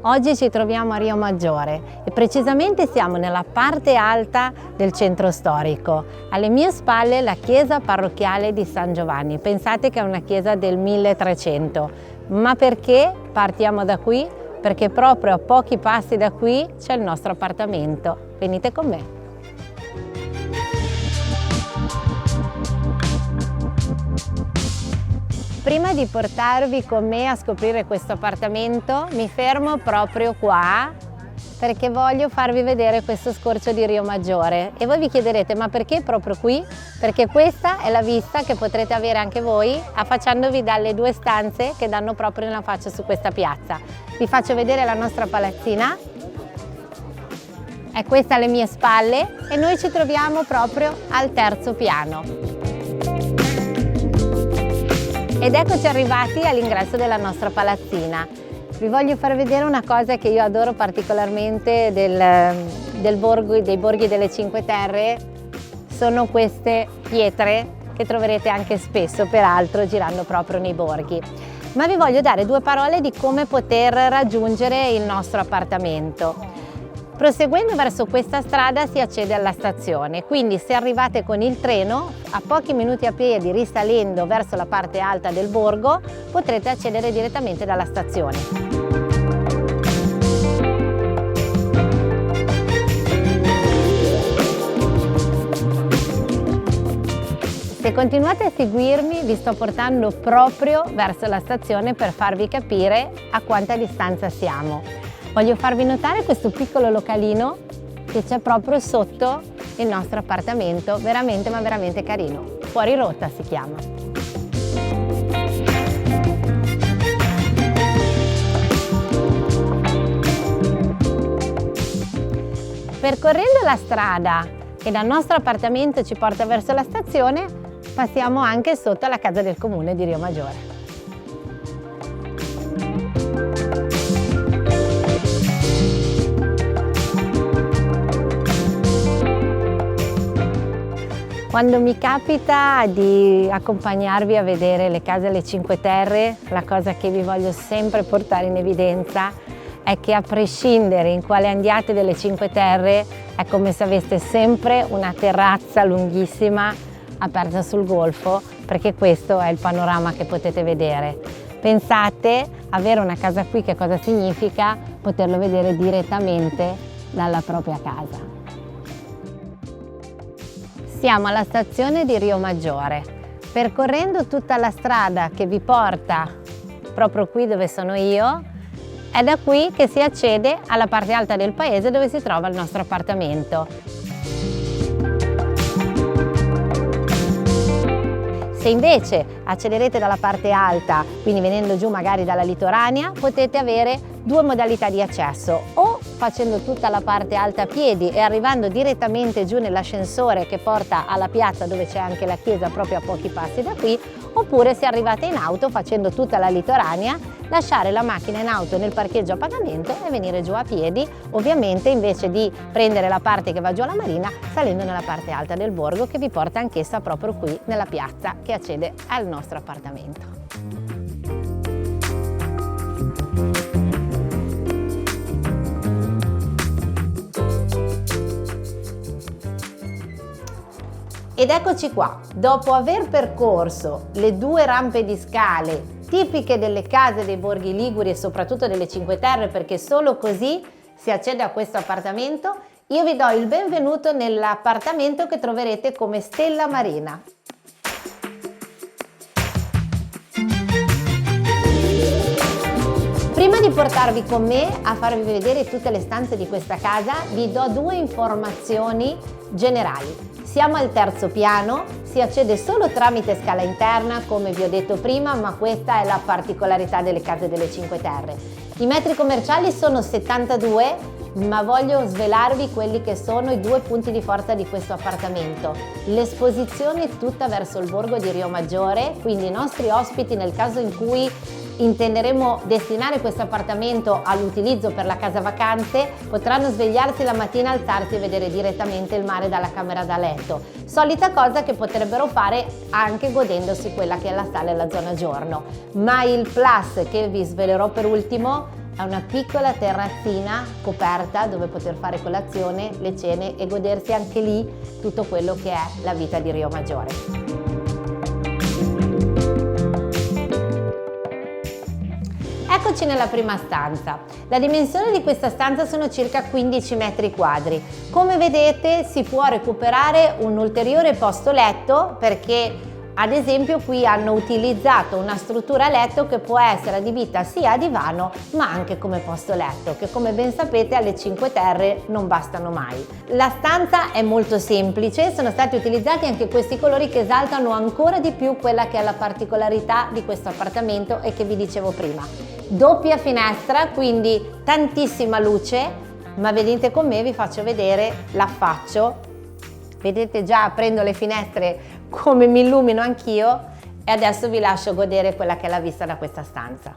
Oggi ci troviamo a Rio Maggiore e precisamente siamo nella parte alta del centro storico. Alle mie spalle la chiesa parrocchiale di San Giovanni. Pensate che è una chiesa del 1300. Ma perché partiamo da qui? Perché proprio a pochi passi da qui c'è il nostro appartamento. Venite con me. Prima di portarvi con me a scoprire questo appartamento, mi fermo proprio qua perché voglio farvi vedere questo scorcio di Rio Maggiore. E voi vi chiederete, ma perché proprio qui? Perché questa è la vista che potrete avere anche voi affacciandovi dalle due stanze che danno proprio nella faccia su questa piazza. Vi faccio vedere la nostra palazzina. È questa alle mie spalle e noi ci troviamo proprio al terzo piano. Ed eccoci arrivati all'ingresso della nostra palazzina. Vi voglio far vedere una cosa che io adoro particolarmente dei borghi delle Cinque Terre. Sono queste pietre che troverete anche spesso, peraltro, girando proprio nei borghi. Ma vi voglio dare due parole di come poter raggiungere il nostro appartamento. Proseguendo verso questa strada si accede alla stazione, quindi se arrivate con il treno, a pochi minuti a piedi risalendo verso la parte alta del borgo, potrete accedere direttamente dalla stazione. Se continuate a seguirmi, vi sto portando proprio verso la stazione per farvi capire a quanta distanza siamo. Voglio farvi notare questo piccolo localino che c'è proprio sotto il nostro appartamento, veramente ma veramente carino. Fuori rotta si chiama. Percorrendo la strada che dal nostro appartamento ci porta verso la stazione, passiamo anche sotto alla casa del comune di Rio Maggiore. Quando mi capita di accompagnarvi a vedere le case alle Cinque Terre, la cosa che vi voglio sempre portare in evidenza è che a prescindere in quale andiate delle Cinque Terre è come se aveste sempre una terrazza lunghissima aperta sul golfo, perché questo è il panorama che potete vedere. Pensate, avere una casa qui che cosa significa? Poterlo vedere direttamente dalla propria casa. Siamo alla stazione di Rio Maggiore. Percorrendo tutta la strada che vi porta proprio qui dove sono io, è da qui che si accede alla parte alta del paese dove si trova il nostro appartamento. Se invece accederete dalla parte alta, quindi venendo giù magari dalla litoranea, potete avere due modalità di accesso, o facendo tutta la parte alta a piedi e arrivando direttamente giù nell'ascensore che porta alla piazza dove c'è anche la chiesa proprio a pochi passi da qui, oppure se arrivate in auto facendo tutta la litoranea, lasciare la macchina in auto nel parcheggio a pagamento e venire giù a piedi, ovviamente invece di prendere la parte che va giù alla marina, salendo nella parte alta del borgo che vi porta anch'essa proprio qui nella piazza che accede al nostro appartamento. Ed eccoci qua, dopo aver percorso le due rampe di scale tipiche delle case dei borghi liguri e soprattutto delle Cinque Terre, perché solo così si accede a questo appartamento, io vi do il benvenuto nell'appartamento che troverete come Stella Marina. Prima di portarvi con me a farvi vedere tutte le stanze di questa casa, vi do due informazioni generali. Siamo al terzo piano, si accede solo tramite scala interna, come vi ho detto prima, ma questa è la particolarità delle case delle Cinque Terre. I metri commerciali sono 72, ma voglio svelarvi quelli che sono i due punti di forza di questo appartamento. L'esposizione tutta verso il borgo di Rio Maggiore, quindi i nostri ospiti, nel caso in cui intenderemo destinare questo appartamento all'utilizzo per la casa vacanze, potranno svegliarsi la mattina, alzarsi e vedere direttamente il mare dalla camera da letto. Solita cosa che potrebbero fare anche godendosi quella che è la sala e la zona giorno. Ma il plus che vi svelerò per ultimo È una piccola terrazzina coperta dove poter fare colazione, le cene e godersi anche lì tutto quello che è la vita di Rio Maggiore. Eccoci nella prima stanza. La dimensione di questa stanza sono circa 15 metri quadri. Come vedete si può recuperare un ulteriore posto letto perché ad esempio qui hanno utilizzato una struttura letto che può essere adibita sia a divano ma anche come posto letto, che come ben sapete alle Cinque Terre non bastano mai. La stanza è molto semplice, sono stati utilizzati anche questi colori che esaltano ancora di più quella che è la particolarità di questo appartamento e che vi dicevo prima. Doppia finestra, quindi tantissima luce, ma venite con me, vi faccio vedere l'affaccio. Vedete già aprendo le finestre come mi illumino anch'io e adesso vi lascio godere quella che è la vista da questa stanza.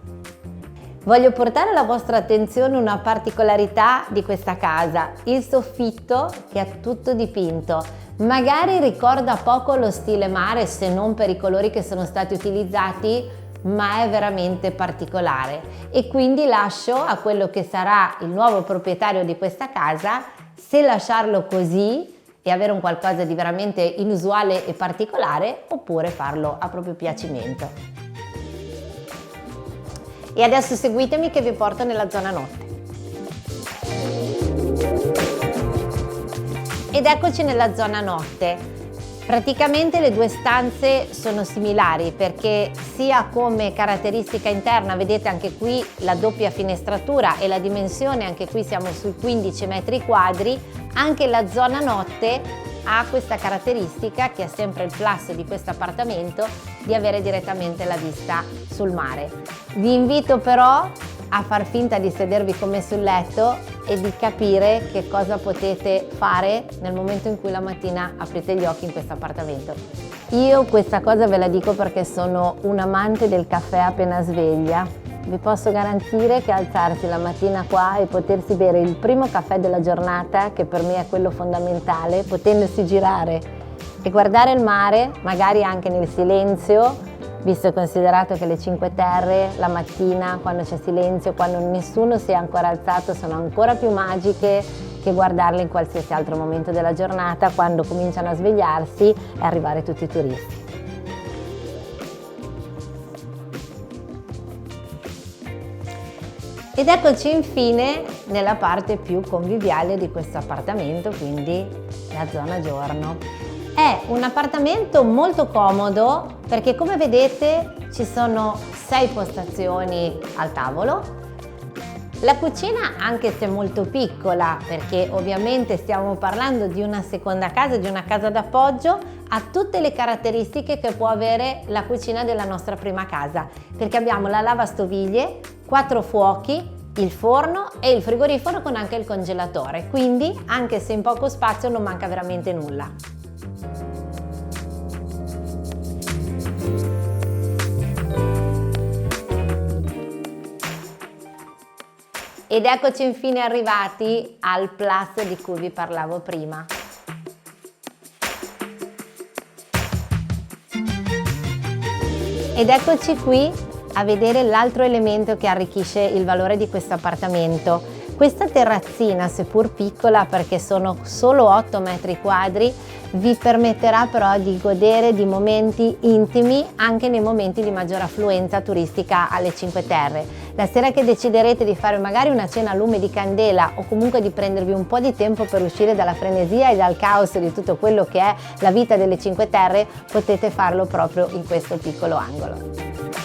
Voglio portare alla vostra attenzione una particolarità di questa casa, il soffitto che è tutto dipinto. Magari ricorda poco lo stile mare se non per i colori che sono stati utilizzati, ma è veramente particolare e quindi lascio a quello che sarà il nuovo proprietario di questa casa se lasciarlo così e avere un qualcosa di veramente inusuale e particolare oppure farlo a proprio piacimento. E adesso seguitemi che vi porto nella zona notte. Ed eccoci nella zona notte. Praticamente le due stanze sono similari perché sia come caratteristica interna, vedete anche qui la doppia finestratura e la dimensione, anche qui siamo sui 15 metri quadri, anche la zona notte ha questa caratteristica che è sempre il plus di questo appartamento di avere direttamente la vista sul mare. Vi invito però a far finta di sedervi come sul letto e di capire che cosa potete fare nel momento in cui la mattina aprite gli occhi in questo appartamento. Io questa cosa ve la dico perché sono un amante del caffè appena sveglia. Vi posso garantire che alzarsi la mattina qua e potersi bere il primo caffè della giornata, che per me è quello fondamentale, potendosi girare e guardare il mare, magari anche nel silenzio, visto e considerato che le Cinque Terre la mattina, quando c'è silenzio, quando nessuno si è ancora alzato, sono ancora più magiche che guardarle in qualsiasi altro momento della giornata, quando cominciano a svegliarsi e arrivare tutti i turisti. Ed eccoci infine nella parte più conviviale di questo appartamento, quindi la zona giorno. È un appartamento molto comodo perché come vedete ci sono 6 postazioni al tavolo. La cucina, anche se molto piccola, perché ovviamente stiamo parlando di una seconda casa, di una casa d'appoggio, ha tutte le caratteristiche che può avere la cucina della nostra prima casa, perché abbiamo la lavastoviglie, 4 fuochi, il forno e il frigorifero con anche il congelatore, quindi anche se in poco spazio non manca veramente nulla. Ed eccoci infine arrivati al plus di cui vi parlavo prima. Ed eccoci qui a vedere l'altro elemento che arricchisce il valore di questo appartamento. Questa terrazzina, seppur piccola perché sono solo 8 metri quadri, vi permetterà però di godere di momenti intimi anche nei momenti di maggiore affluenza turistica alle Cinque Terre. La sera che deciderete di fare magari una cena a lume di candela o comunque di prendervi un po' di tempo per uscire dalla frenesia e dal caos di tutto quello che è la vita delle Cinque Terre, potete farlo proprio in questo piccolo angolo.